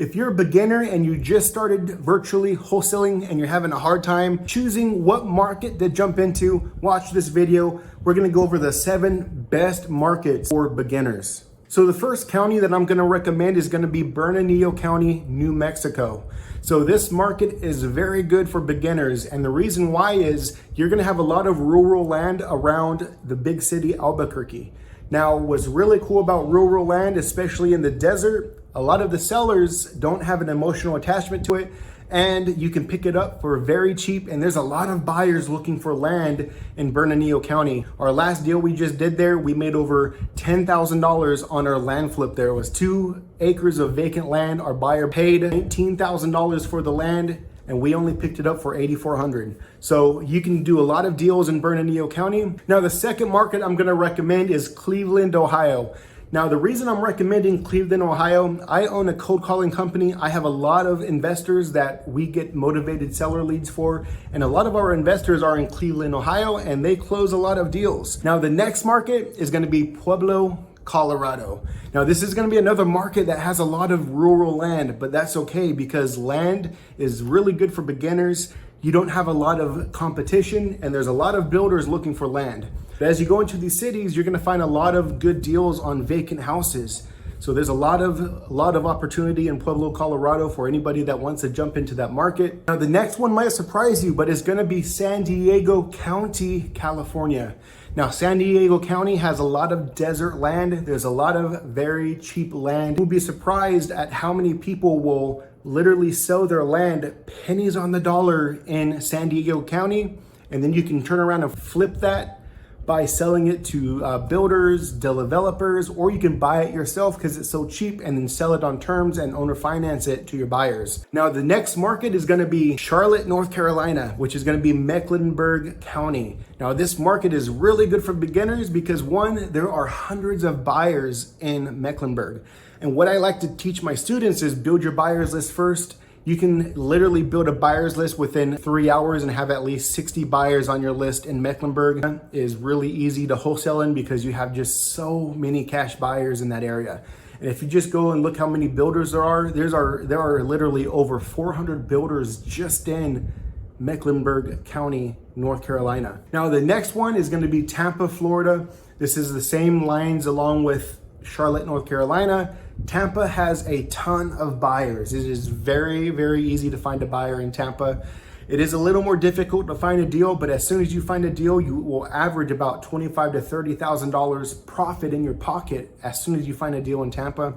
If you're a beginner and you just started virtually wholesaling and you're having a hard time choosing what market to jump into, watch this video. We're gonna go over the 7 best markets for beginners. So the first county that I'm gonna recommend is gonna be Bernalillo County, New Mexico. So this market is very good for beginners, and the reason why is you're gonna have a lot of rural land around the big city, Albuquerque. Now, what's really cool about rural land, especially in the desert, a lot of the sellers don't have an emotional attachment to it, and you can pick it up for very cheap. And there's a lot of buyers looking for land in Bernalillo County. Our last deal we just did there, we made over $10,000 on our land flip there. It was 2 acres of vacant land. Our buyer paid $19,000 for the land, and we only picked it up for $8,400. So you can do a lot of deals in Bernalillo County. Now, the second market I'm gonna recommend is Cleveland, Ohio. Now, the reason I'm recommending Cleveland, Ohio, I own a cold calling company. I have a lot of investors that we get motivated seller leads for, and a lot of our investors are in Cleveland, Ohio, and they close a lot of deals. Now, the next market is gonna be Pueblo, Colorado. Now, this is gonna be another market that has a lot of rural land, but that's okay because land is really good for beginners. You don't have a lot of competition, and there's a lot of builders looking for land. But as you go into these cities, you're gonna find a lot of good deals on vacant houses. So there's a lot of opportunity in Pueblo, Colorado for anybody that wants to jump into that market. Now, the next one might surprise you, but it's gonna be San Diego County, California. Now, San Diego County has a lot of desert land. There's a lot of very cheap land. You'll be surprised at how many people will literally sell their land pennies on the dollar in San Diego County, and then you can turn around and flip that by selling it to builders, developers, or you can buy it yourself because it's so cheap and then sell it on terms and owner finance it to your buyers. Now, the next market is gonna be Charlotte, North Carolina, which is gonna be Mecklenburg County. Now, this market is really good for beginners because one, there are hundreds of buyers in Mecklenburg. And what I like to teach my students is build your buyers list first. You can literally build a buyer's list within 3 hours and have at least 60 buyers on your list in Mecklenburg. It is really easy to wholesale in because you have just so many cash buyers in that area. And if you just go and look how many builders there are literally over 400 builders just in Mecklenburg County, North Carolina. Now, the next one is gonna be Tampa, Florida. This is the same lines along with Charlotte, North Carolina. Tampa has a ton of buyers. It is very, very easy to find a buyer in Tampa. It is a little more difficult to find a deal, but as soon as you find a deal, you will average about $25,000 to $30,000 profit in your pocket as soon as you find a deal in Tampa.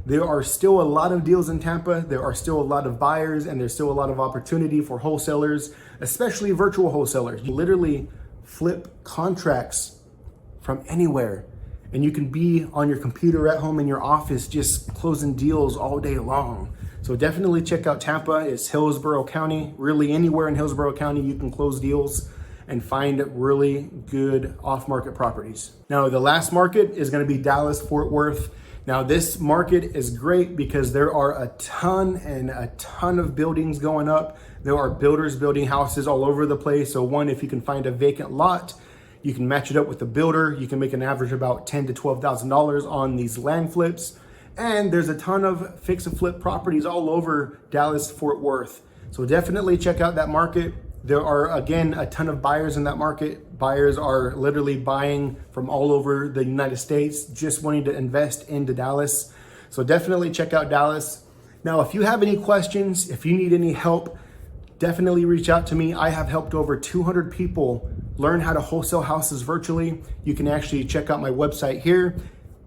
There are still a lot of deals in Tampa. There are still a lot of buyers, and there's still a lot of opportunity for wholesalers, especially virtual wholesalers. You literally flip contracts from anywhere. And you can be on your computer at home in your office just closing deals all day long. So definitely check out Tampa. It's Hillsborough County. Really anywhere in Hillsborough County you can close deals and find really good off-market properties. Now, the last market is gonna be Dallas, Fort Worth. Now, this market is great because there are a ton of buildings going up. There are builders building houses all over the place. So one, if you can find a vacant lot, you can match it up with the builder. You can make an average about $10,000 to $12,000 on these land flips. And there's a ton of fix and flip properties all over Dallas, Fort Worth. So definitely check out that market. There are, again, a ton of buyers in that market. Buyers are literally buying from all over the United States, just wanting to invest into Dallas. So definitely check out Dallas. Now, if you have any questions, if you need any help, definitely reach out to me. I have helped over 200 people learn how to wholesale houses virtually. You can actually check out my website here.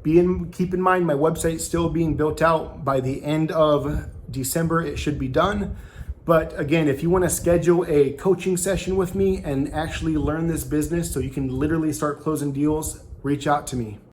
Keep in mind, my website's still being built out. By the end of December, it should be done. But again, if you wanna schedule a coaching session with me and actually learn this business so you can literally start closing deals, reach out to me.